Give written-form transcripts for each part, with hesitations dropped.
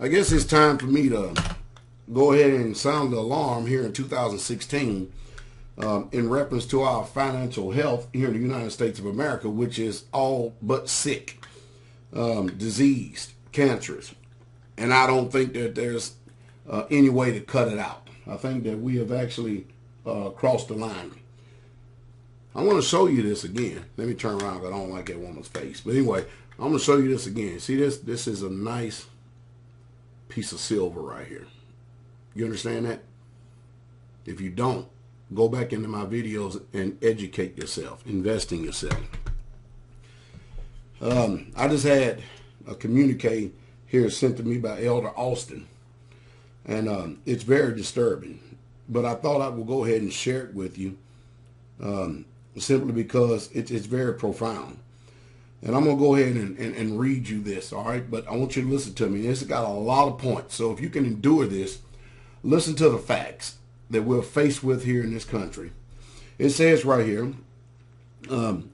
I guess it's time for me to go ahead and sound the alarm here in 2016 in reference to our financial health here in the United States of America, which is all but sick, diseased, cancerous. And I don't think that there's any way to cut it out. I think that we have actually crossed the line. I want to show you this again. Let me turn around because I don't like that woman's face. But anyway, I'm going to show you this again. See this? This is a nice piece of silver right here. You understand that? If you don't, go back into my videos and educate yourself. Invest in yourself. I just had a communique here sent to me by Elder Austin. And it's very disturbing. But I thought I would go ahead and share it with you. Simply because it's very profound. And I'm going to go ahead and read you this, all right? But I want you to listen to me. It's got a lot of points. So if you can endure this, listen to the facts that we're faced with here in this country. It says right here,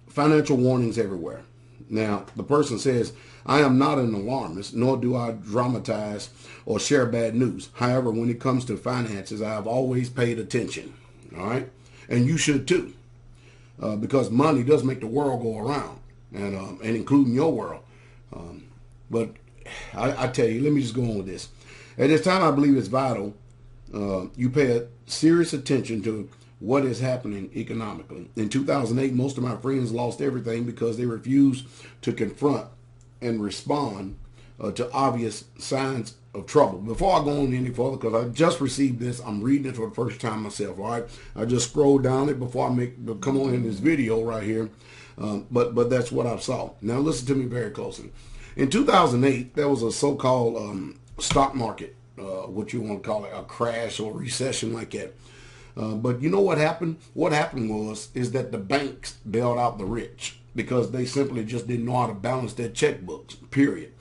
financial warnings everywhere. Now, the person says, I am not an alarmist, nor do I dramatize or share bad news. However, when it comes to finances, I have always paid attention, all right? And you should too. Because money does make the world go around, and including your world. But I tell you, let me just go on with this. At this time, I believe it's vital you pay a serious attention to what is happening economically. In 2008, most of my friends lost everything because they refused to confront and respond to obvious signs of trouble. Before I go on any further, because I just received this, I'm reading it for the first time myself, all right? I just scrolled down it before I come on in this video right here, but that's what I saw. Now listen to me very closely. In 2008, there was a so-called stock market, what you want to call it, a crash or recession like that. But you know what happened? What happened is that the banks bailed out the rich because they simply just didn't know how to balance their checkbooks, period.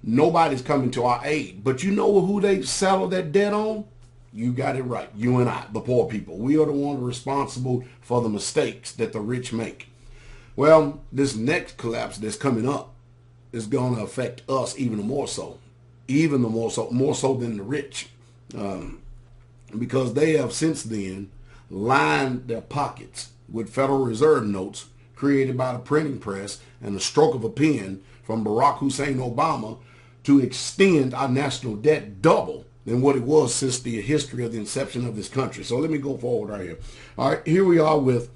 Nobody's coming to our aid. But you know who they settled that debt on? You got it right. You and I, the poor people. We are the ones responsible for the mistakes that the rich make. Well, this next collapse that's coming up is going to affect us even more so. Even more so than the rich. Because they have since then lined their pockets with Federal Reserve notes created by the printing press and the stroke of a pen from Barack Hussein Obama to extend our national debt double than what it was since the history of the inception of this country. So let me go forward right here. All right, here we are with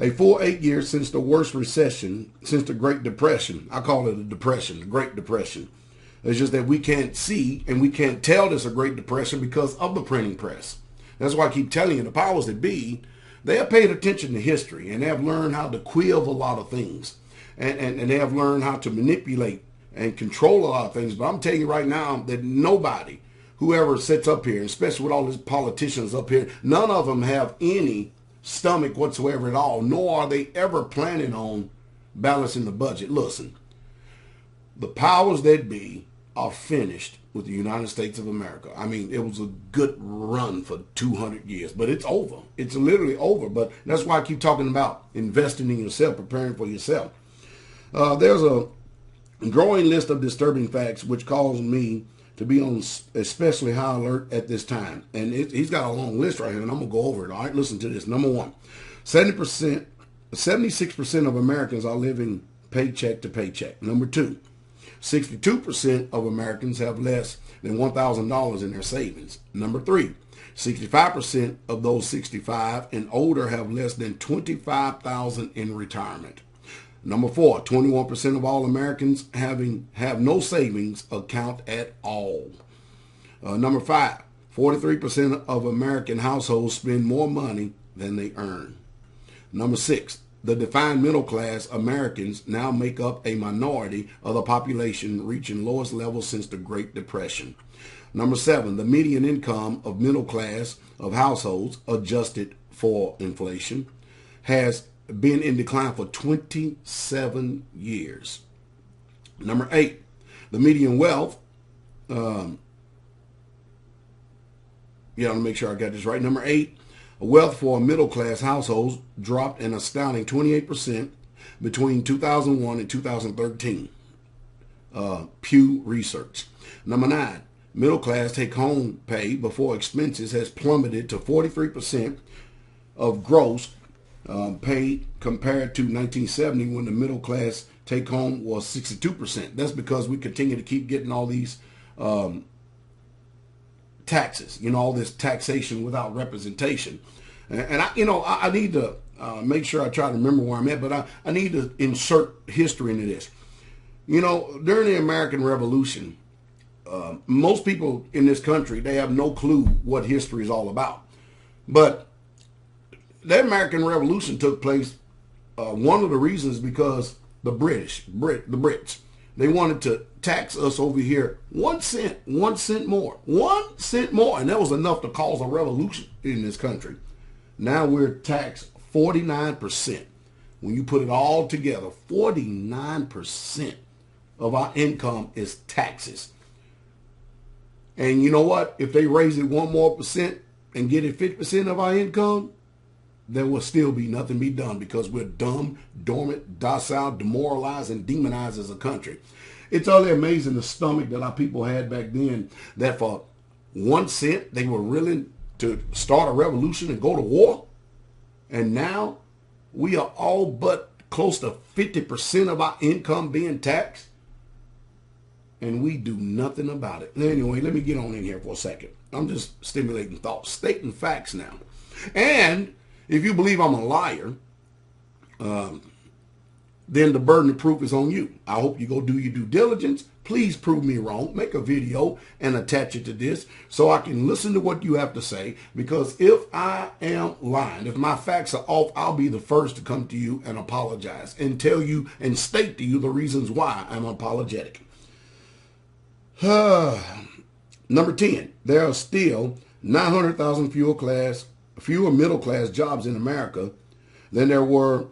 a full 8 years since the worst recession, since the Great Depression. I call it a depression, the Great Depression. It's just that we can't see and we can't tell this a Great Depression because of the printing press. That's why I keep telling you, the powers that be, they have paid attention to history and they have learned how to quill a lot of things. And they have learned how to manipulate and control a lot of things. But I'm telling you right now that nobody, whoever sits up here, especially with all these politicians up here, none of them have any stomach whatsoever at all, nor are they ever planning on balancing the budget. Listen, the powers that be are finished with the United States of America. I mean, it was a good run for 200 years, but it's over. It's literally over. But that's why I keep talking about investing in yourself, preparing for yourself. There's a growing list of disturbing facts which cause me to be on especially high alert at this time. And he's got a long list right here, and I'm going to go over it. All right, listen to this. Number one, 76% of Americans are living paycheck to paycheck. Number two, 62% of Americans have less than $1,000 in their savings. Number three, 65% of those 65 and older have less than $25,000 in retirement. Number four, 21% of all Americans have no savings account at all. Number five, 43% of American households spend more money than they earn. Number six, the defined middle class Americans now make up a minority of the population, reaching lowest levels since the Great Depression. Number seven, the median income of middle class of households, adjusted for inflation, has been in decline for 27 years. Number eight, the median wealth, let me make sure I got this right. Number eight, wealth for middle class households dropped an astounding 28% between 2001 and 2013. Pew Research. Number nine, middle class take-home pay before expenses has plummeted to 43% of gross paid compared to 1970 when the middle class take-home was 62%. That's because we continue to keep getting all these taxes, all this taxation without representation. And I need to make sure I try to remember where I'm at, but I need to insert history into this. During the American Revolution, most people in this country, they have no clue what history is all about. But the American Revolution took place, one of the reasons because the Brits, they wanted to tax us over here 1 cent more. 1 cent more. And that was enough to cause a revolution in this country. Now we're taxed 49%. When you put it all together, 49% of our income is taxes. And you know what? If they raise it 1 more percent and get it 50% of our income, there will still be nothing be done because we're dumb, dormant, docile, demoralized, and demonized as a country. It's utterly amazing the stomach that our people had back then, that for 1 cent they were willing to start a revolution and go to war. And now we are all but close to 50% of our income being taxed. And we do nothing about it. Anyway, let me get on in here for a second. I'm just stimulating thoughts, stating facts now. And if you believe I'm a liar, then the burden of proof is on you. I hope you go do your due diligence. Please prove me wrong. Make a video and attach it to this so I can listen to what you have to say. Because if I am lying, if my facts are off, I'll be the first to come to you and apologize and tell you and state to you the reasons why I'm apologetic. Number 10, there are still 900,000 fewer middle-class jobs in America than there were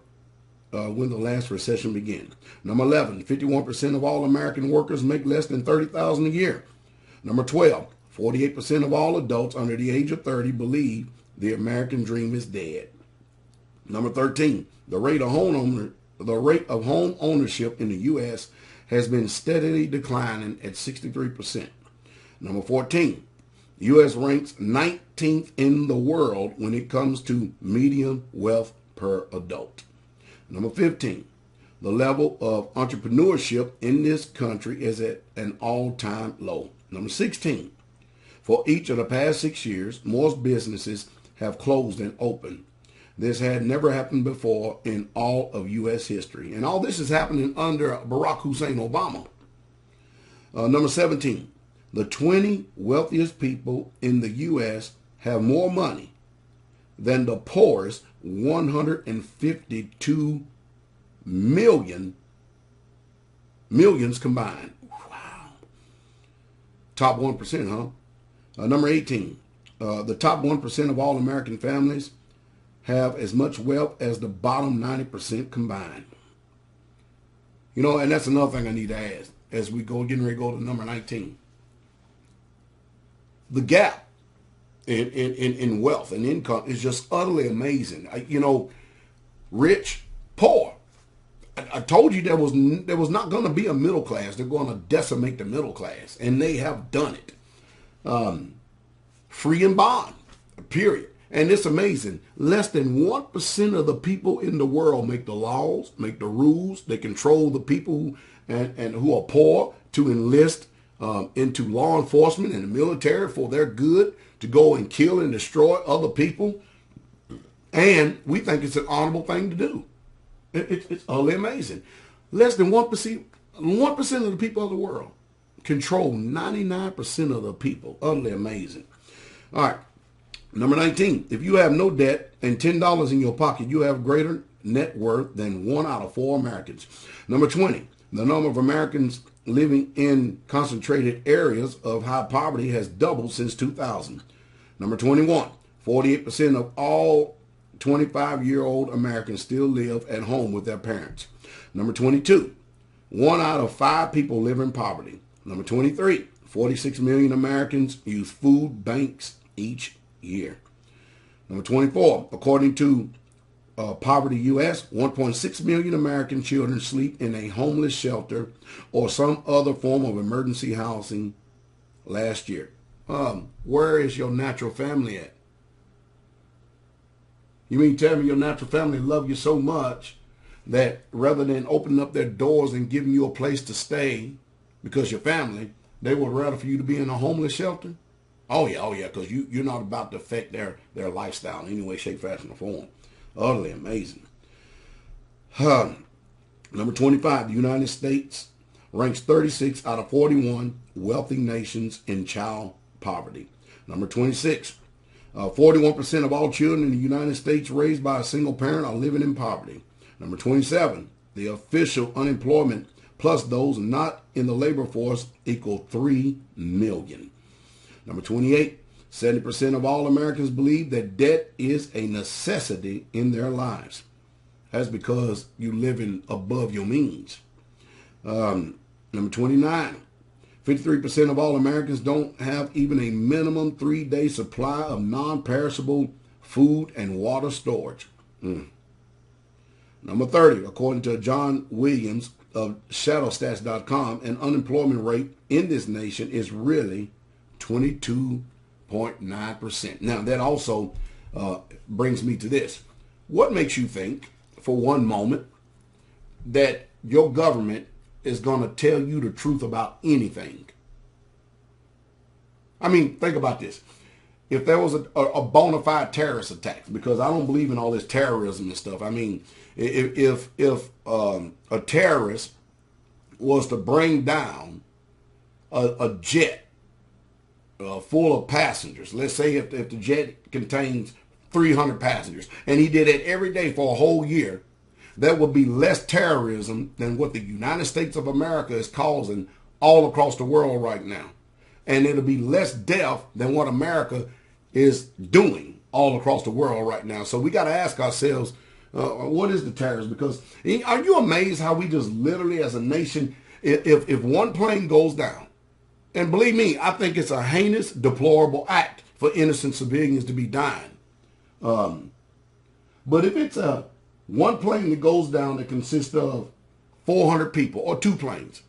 when the last recession began. Number 11, 51% of all American workers make less than $30,000 a year. Number 12, 48% of all adults under the age of 30 believe the American dream is dead. Number 13, the rate of home ownership in the U.S. has been steadily declining at 63%. Number 14, the U.S. ranks 19th in the world when it comes to median wealth per adult. Number 15, the level of entrepreneurship in this country is at an all-time low. Number 16, for each of the past 6 years, most businesses have closed and opened. This had never happened before in all of U.S. history. And all this is happening under Barack Hussein Obama. Number 17, the 20 wealthiest people in the U.S. have more money than the poorest 152 millions combined. Wow. Top 1%, huh? Number 18, the top 1% of all American families have as much wealth as the bottom 90% combined. And that's another thing I need to ask as we getting ready to go to number 19. The gap in wealth and income is just utterly amazing. Rich, poor. I told you there was not going to be a middle class. They're going to decimate the middle class, and they have done it. Free and bond, period. And it's amazing. Less than 1% of the people in the world make the laws, make the rules. They control the people who are poor to enlist into law enforcement and the military for their good, to go and kill and destroy other people. And we think it's an honorable thing to do. It's utterly amazing. Less than 1% of the people of the world control 99% of the people. Utterly amazing. All right. Number 19, if you have no debt and $10 in your pocket, you have greater net worth than 1 out of 4 Americans. Number 20, the number of Americans living in concentrated areas of high poverty has doubled since 2000. Number 21, 48% of all 25-year-old Americans still live at home with their parents. Number 22, 1 out of 5 people live in poverty. Number 23, 46 million Americans use food banks each year. Number 24, according to Poverty U.S., 1.6 million American children sleep in a homeless shelter or some other form of emergency housing last year. Where is your natural family at? You mean tell me your natural family love you so much that rather than opening up their doors and giving you a place to stay because you're family, they would rather for you to be in a homeless shelter? Oh yeah, because you're not about to affect their lifestyle in any way, shape, fashion, or form. Utterly amazing. Number 25, the United States ranks 36 out of 41 wealthy nations in child poverty. Number 26, 41% of all children in the United States raised by a single parent are living in poverty. Number 27, the official unemployment plus those not in the labor force equal 3 million. Number 28, 70% of all Americans believe that debt is a necessity in their lives. That's because you're living above your means. Number 29, 53% of all Americans don't have even a minimum 3-day supply of non-perishable food and water storage. Number 30, according to John Williams of shadowstats.com, an unemployment rate in this nation is really 22.9%. Now, that also brings me to this. What makes you think, for one moment, that your government is going to tell you the truth about anything? I mean, think about this. If there was a bona fide terrorist attack, because I don't believe in all this terrorism and stuff. I mean, if a terrorist was to bring down a jet full of passengers, let's say if the jet contains 300 passengers, and he did it every day for a whole year, that would be less terrorism than what the United States of America is causing all across the world right now. And it'll be less death than what America is doing all across the world right now. So we got to ask ourselves, what is the terrorism? Because are you amazed how we just literally as a nation, if one plane goes down, and believe me, I think it's a heinous, deplorable act for innocent civilians to be dying. But if it's one plane that goes down that consists of 400 people or 2 planes,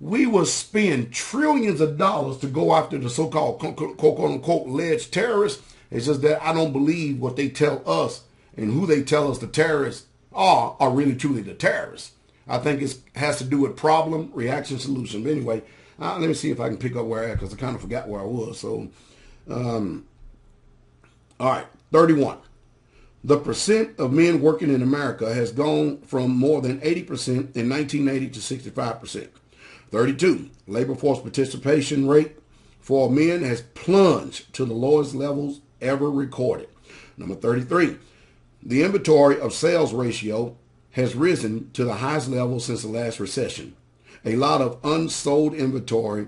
we will spend trillions of dollars to go after the so-called quote-unquote alleged terrorists. It's just that I don't believe what they tell us and who they tell us the terrorists are really truly the terrorists. I think it has to do with problem, reaction, solution. But anyway, let me see if I can pick up where I am because I kind of forgot where I was. So, all right, 31. The percent of men working in America has gone from more than 80% in 1980 to 65%. 32, labor force participation rate for men has plunged to the lowest levels ever recorded. Number 33, the inventory of sales ratio has risen to the highest level since the last recession. A lot of unsold inventory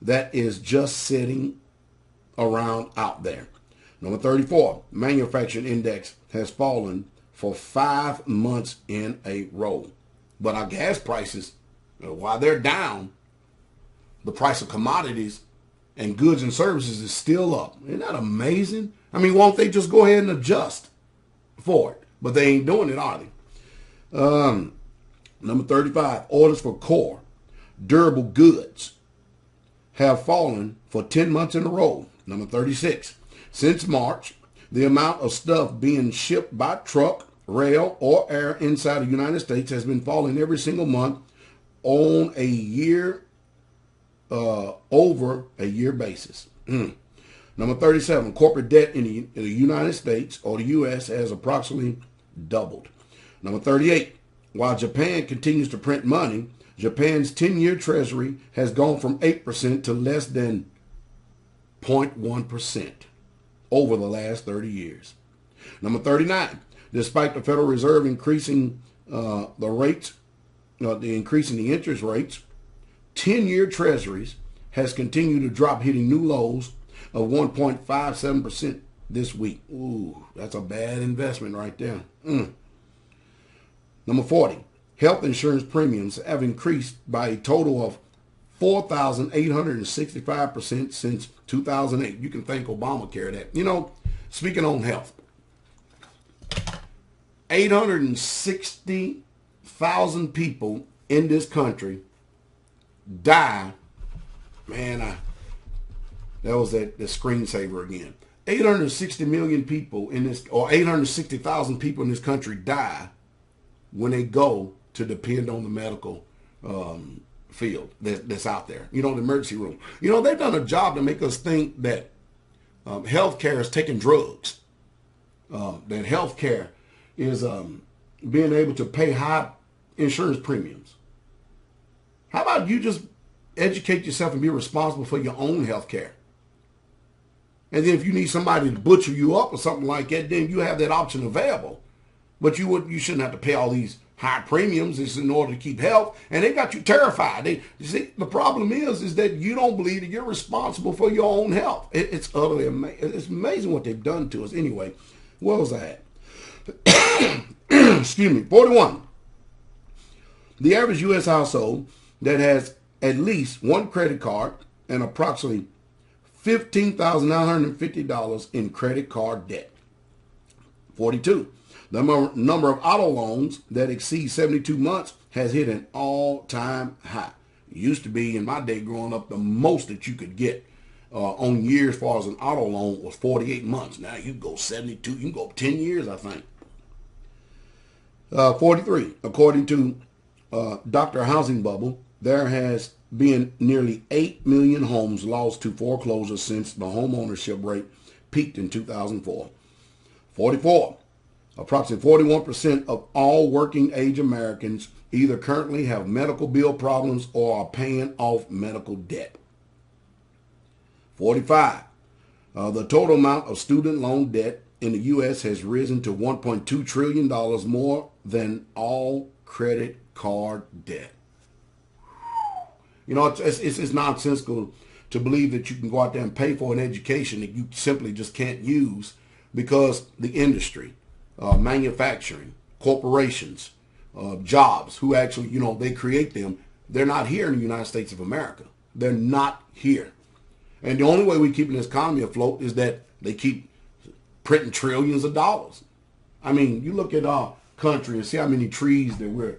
that is just sitting around out there. Number 34, manufacturing index has fallen for 5 months in a row. But our gas prices, while they're down, the price of commodities and goods and services is still up. Isn't that amazing? I mean, won't they just go ahead and adjust for it? But they ain't doing it, are they? Number 35, orders for core durable goods have fallen for 10 months in a row. Number 36, since March, the amount of stuff being shipped by truck, rail, or air inside the United States has been falling every single month on a year, over a year basis. Number 37, corporate debt in the United States or the U.S. has approximately doubled. Number 38, while Japan continues to print money, Japan's 10-year treasury has gone from 8% to less than 0.1% over the last 30 years. Number 39, despite the Federal Reserve increasing the interest rates, 10-year treasuries has continued to drop, hitting new lows of 1.57% this week. Ooh, that's a bad investment right there. Number 40, health insurance premiums have increased by a total of 4,865% since 2008. You can thank Obamacare that. You know, speaking on health, 860,000 people in this country die. Man, That was that the screensaver again. 860 million people in this, or 860,000 people in this country die when they go to depend on the medical field that's out there. You know, the emergency room. You know, they've done a job to make us think that healthcare is taking drugs. That healthcare is being able to pay high insurance premiums. How about you just educate yourself and be responsible for your own healthcare? And then if you need somebody to butcher you up or something like that, then you have that option available. But you shouldn't have to pay all these high premiums is in order to keep health. And they got you terrified. You see, the problem is that you don't believe that you're responsible for your own health. It's utterly amazing. It's amazing what they've done to us. Anyway, where was I at? Excuse me. 41. The average U.S. household that has at least one credit card and approximately $15,950 in credit card debt. 42. The number of auto loans that exceed 72 months has hit an all-time high. It used to be, in my day growing up, the most that you could get on years as far as an auto loan was 48 months. Now you can go 72, you can go 10 years, I think. 43. According to Dr. Housing Bubble, there has been nearly 8 million homes lost to foreclosure since the home ownership rate peaked in 2004. 44. Approximately 41% of all working age Americans either currently have medical bill problems or are paying off medical debt. 45. The total amount of student loan debt in the U.S. has risen to $1.2 trillion more than all credit card debt. You know, it's nonsensical to believe that you can go out there and pay for an education that you simply just can't use because the industry, manufacturing, corporations, jobs, who actually, you know, they create them, they're not here in the United States of America. They're not here. And the only way we keep this economy afloat is that they keep printing trillions of dollars. I mean, you look at our country and see how many trees that we're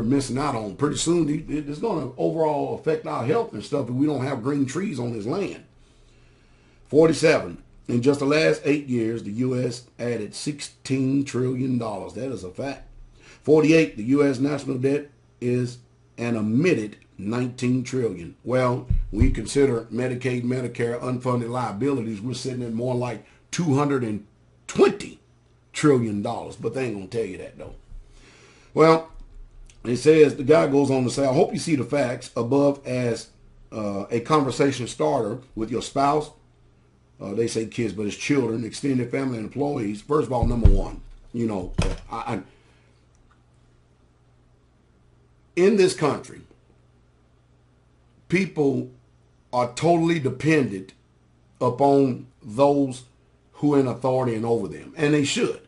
missing out on. Pretty soon, it's going to overall affect our health and stuff if we don't have green trees on this land. 47. In just the last 8 years, the U.S. added $16 trillion. That is a fact. 48. The U.S. national debt is an admitted $19 trillion. Well, when you consider Medicaid, Medicare, unfunded liabilities, we're sitting at more like $220 trillion. But they ain't going to tell you that, though. Well, it says, the guy goes on to say, I hope you see the facts above as a conversation starter with your spouse. They say kids, but it's children, extended family, and employees. First of all, number one, you know, in this country, people are totally dependent upon those who are in authority and over them, and they should.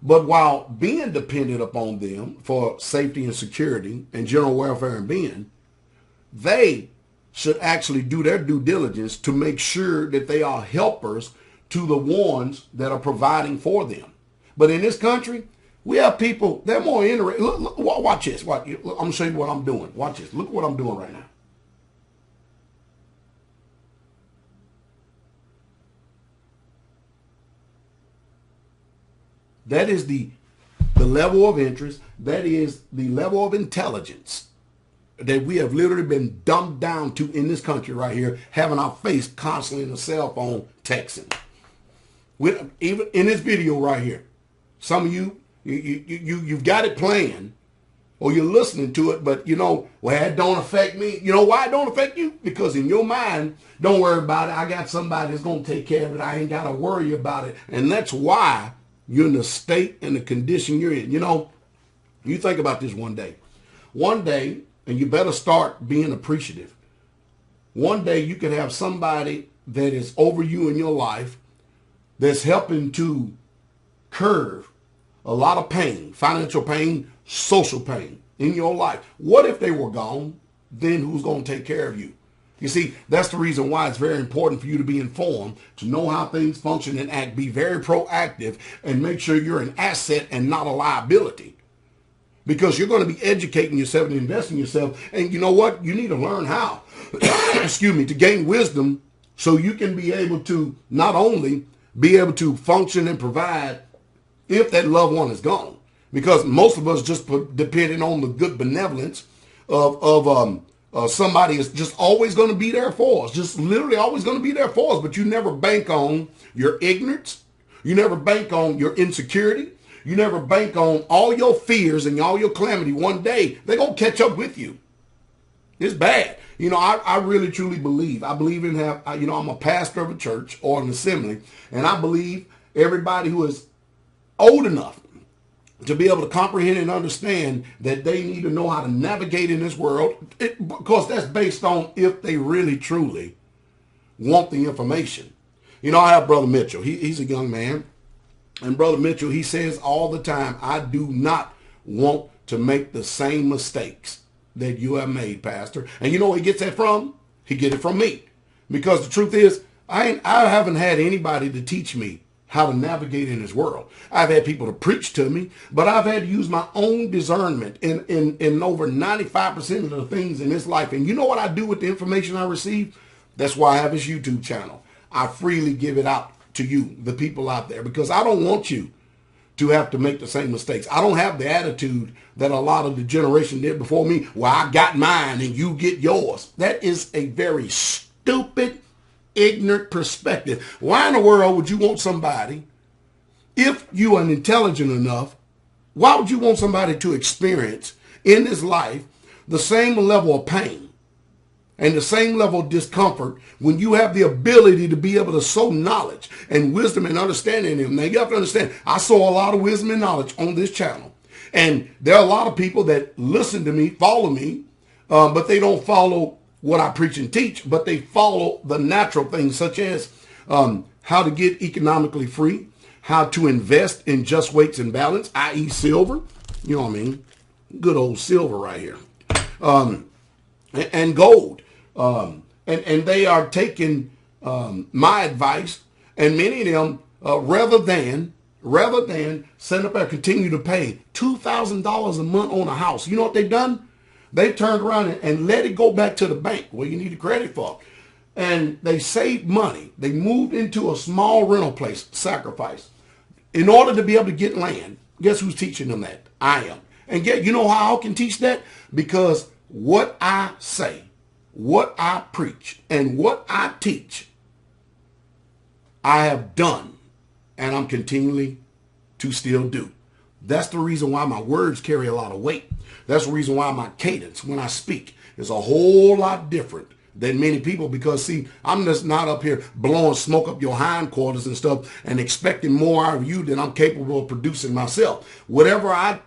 But while being dependent upon them for safety and security and general welfare and being, they should actually do their due diligence to make sure that they are helpers to the ones that are providing for them. But in this country, we have people, they're more interested. Look, watch this. I'm going to show you what I'm doing. Watch this. Look what I'm doing right now. That is the level of interest. That is the level of intelligence that we have literally been dumbed down to in this country right here, having our face constantly in a cell phone texting. Even in this video right here, some of you've got it playing or you're listening to it, but you know, well, it don't affect me. You know why it don't affect you? Because in your mind, don't worry about it. I got somebody that's going to take care of it. I ain't got to worry about it. And that's why you're in the state and the condition you're in. You know, you think about this one day. One day, and you better start being appreciative. One day you could have somebody that is over you in your life that's helping to curb a lot of pain, financial pain, social pain in your life. What if they were gone? Then who's going to take care of you? You see, that's the reason why it's very important for you to be informed, to know how things function and act, be very proactive, and make sure you're an asset and not a liability. Because you're going to be educating yourself and investing in yourself. And you know what? You need to learn how, excuse me, to gain wisdom so you can be able to not only be able to function and provide if that loved one is gone. Because most of us just depending on the good benevolence of somebody is just always going to be there for us, just literally always going to be there for us. But you never bank on your ignorance. You never bank on your insecurity. You never bank on all your fears and all your calamity. One day, they're going to catch up with you. It's bad. You know, I really, truly believe. I believe in I'm a pastor of a church or an assembly, and I believe everybody who is old enough to be able to comprehend and understand that they need to know how to navigate in this world, because that's based on if they really, truly want the information. You know, I have Brother Mitchell. He's a young man. And Brother Mitchell, he says all the time, I do not want to make the same mistakes that you have made, Pastor. And you know where he gets that from? He get it from me. Because the truth is, I haven't had anybody to teach me how to navigate in this world. I've had people to preach to me, but I've had to use my own discernment in over 95% of the things in this life. And you know what I do with the information I receive? That's why I have this YouTube channel. I freely give it out to you, the people out there, because I don't want you to have to make the same mistakes. I don't have the attitude that a lot of the generation did before me, well, I got mine and you get yours. That is a very stupid, ignorant perspective. Why in the world would you want somebody, if you are intelligent enough, why would you want somebody to experience in this life the same level of pain and the same level of discomfort when you have the ability to be able to sow knowledge and wisdom and understanding in them? Now you have to understand, I sow a lot of wisdom and knowledge on this channel. And there are a lot of people that listen to me, follow me, but they don't follow what I preach and teach, but they follow the natural things such as how to get economically free, how to invest in just weights and balance, i.e. silver, you know what I mean? Good old silver right here. And gold. And they are taking my advice, and many of them, rather than send up there, continue to pay $2,000 a month on a house. You know what they've done? They turned around and let it go back to the bank where you need a credit for. And they saved money. They moved into a small rental place, sacrifice, in order to be able to get land. Guess who's teaching them that? I am. And you know how I can teach that? Because what I say, what I preach, and what I teach, I have done, and I'm continually to still do. That's the reason why my words carry a lot of weight. That's the reason why my cadence when I speak is a whole lot different than many people, because see, I'm just not up here blowing smoke up your hindquarters and stuff and expecting more out of you than I'm capable of producing myself. Whatever I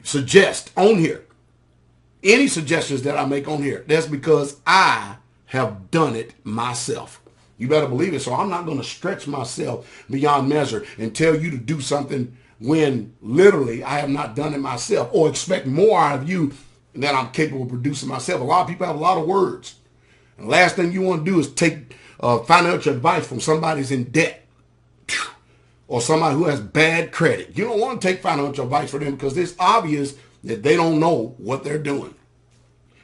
suggest on here, any suggestions that I make on here, that's because I have done it myself. You better believe it. So I'm not going to stretch myself beyond measure and tell you to do something when literally I have not done it myself, or expect more out of you than I'm capable of producing myself. A lot of people have a lot of words. And the last thing you want to do is take financial advice from somebody who's in debt or somebody who has bad credit. You don't want to take financial advice from them because it's obvious that they don't know what they're doing.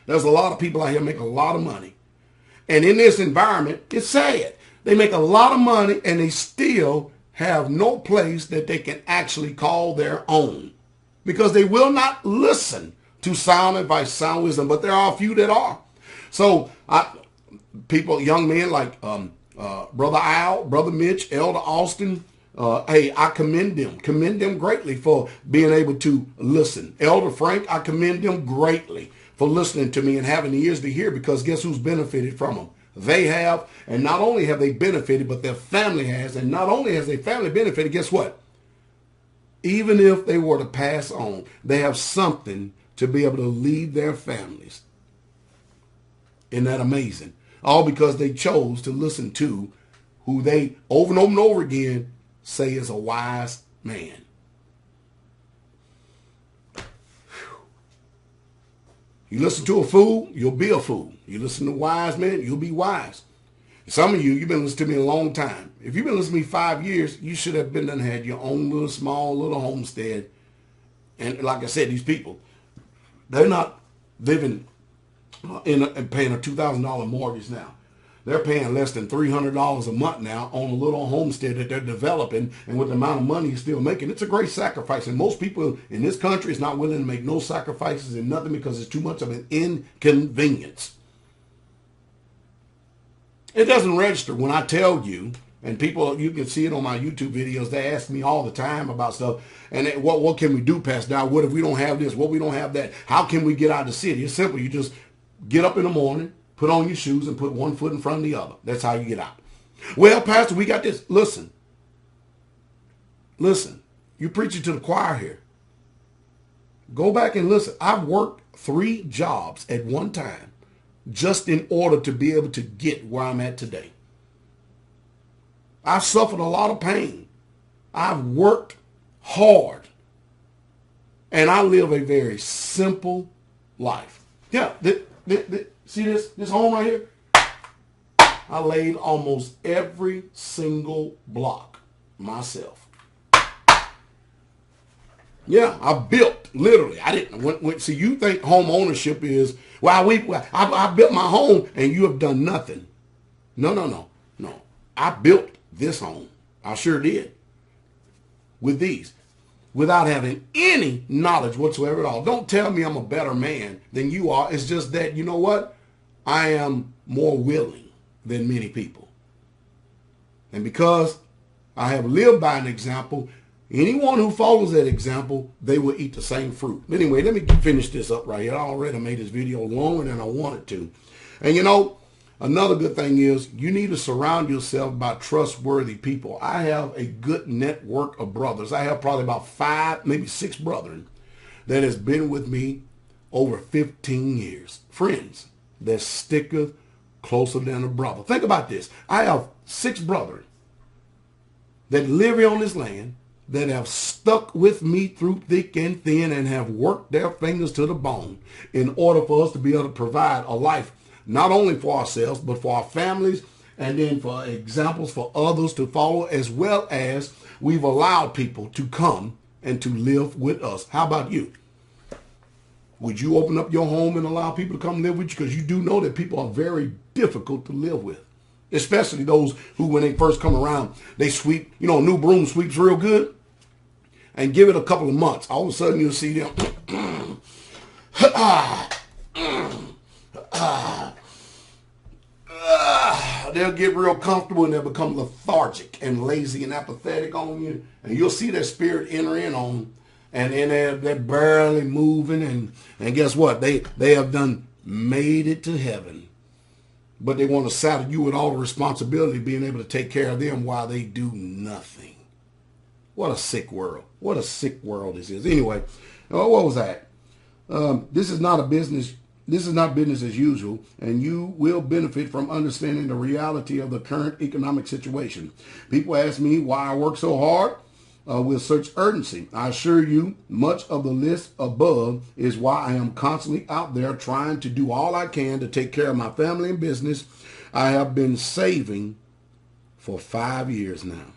There's a lot of people out here making a lot of money. And in this environment, it's sad. They make a lot of money and they still have no place that they can actually call their own, because they will not listen to sound advice, sound wisdom, but there are a few that are. So people, young men like Brother Al, Brother Mitch, Elder Austin, hey, I commend them greatly for being able to listen. Elder Frank, I commend them greatly for listening to me and having the ears to hear, because guess who's benefited from them? They have, and not only have they benefited, but their family has, and not only has their family benefited, guess what? Even if they were to pass on, they have something to be able to leave their families. Isn't that amazing? All because they chose to listen to who they over and over and over again say is a wise man. You listen to a fool, you'll be a fool. You listen to wise men, you'll be wise. Some of you've been listening to me a long time. If you've been listening to me 5 years, you should have been and had your own little small little homestead. And like I said, these people, they're not living and paying a $2,000 mortgage now. They're paying less than $300 a month now on a little homestead that they're developing, and with the amount of money he's still making, it's a great sacrifice. And most people in this country is not willing to make no sacrifices and nothing because it's too much of an inconvenience. It doesn't register when I tell you, and people, you can see it on my YouTube videos, they ask me all the time about stuff. And what can we do, Pastor Dow? What if we don't have this? What we don't have that? How can we get out of the city? It's simple. You just get up in the morning, put on your shoes, and put one foot in front of the other. That's how you get out. Well, Pastor, we got this. Listen. You preaching to the choir here. Go back and listen. I've worked 3 jobs at one time just in order to be able to get where I'm at today. I've suffered a lot of pain. I've worked hard. And I live a very simple life. Yeah, see this home right here? I laid almost every single block myself. Yeah, I built, literally. I didn't. See, you think home ownership is, I built my home and you have done nothing. No. I built this home. I sure did. With these. Without having any knowledge whatsoever at all. Don't tell me I'm a better man than you are. It's just that, you know what? I am more willing than many people. And because I have lived by an example, anyone who follows that example, they will eat the same fruit. But anyway, let me finish this up right here. I already made this video longer than I wanted to. And you know, another good thing is you need to surround yourself by trustworthy people. I have a good network of brothers. I have probably about 5, maybe 6 brethren that has been with me over 15 years. Friends that sticketh closer than a brother. Think about this. I have 6 brethren that live here on this land that have stuck with me through thick and thin and have worked their fingers to the bone in order for us to be able to provide a life not only for ourselves, but for our families, and then for examples for others to follow, as well as we've allowed people to come and to live with us. How about you? Would you open up your home and allow people to come live with you? Because you do know that people are very difficult to live with, especially those who, when they first come around, they sweep, you know, new broom sweeps real good, and give it a couple of months. All of a sudden you'll see them. They'll get real comfortable and they'll become lethargic and lazy and apathetic on you. And you'll see their spirit enter in on them. And then they're barely moving. And guess what? They have done made it to heaven. But they want to saddle you with all the responsibility of being able to take care of them while they do nothing. What a sick world. What a sick world this is. Anyway, what was that? This is not business as usual, and you will benefit from understanding the reality of the current economic situation. People ask me why I work so hard with such urgency. I assure you, much of the list above is why I am constantly out there trying to do all I can to take care of my family and business. I have been saving for 5 years now.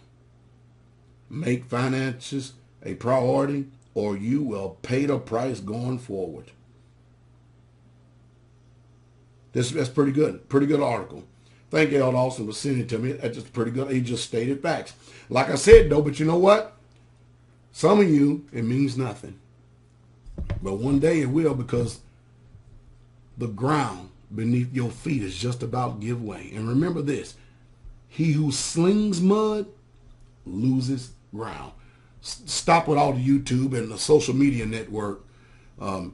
Make finances a priority, or you will pay the price going forward. That's pretty good. Pretty good article. Thank you, Elder Austin, for sending it to me. That's just pretty good. He just stated facts. Like I said, though, but you know what? Some of you, it means nothing. But one day it will, because the ground beneath your feet is just about to give way. And remember this. He who slings mud loses ground. Stop with all the YouTube and the social media network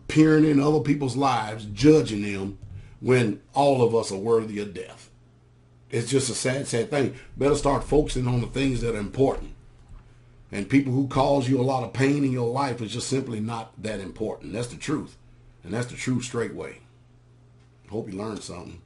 peering in other people's lives, judging them, when all of us are worthy of death. It's just a sad, sad thing. Better start focusing on the things that are important. And people who cause you a lot of pain in your life is just simply not that important. That's the truth. And that's the true straight way. Hope you learned something.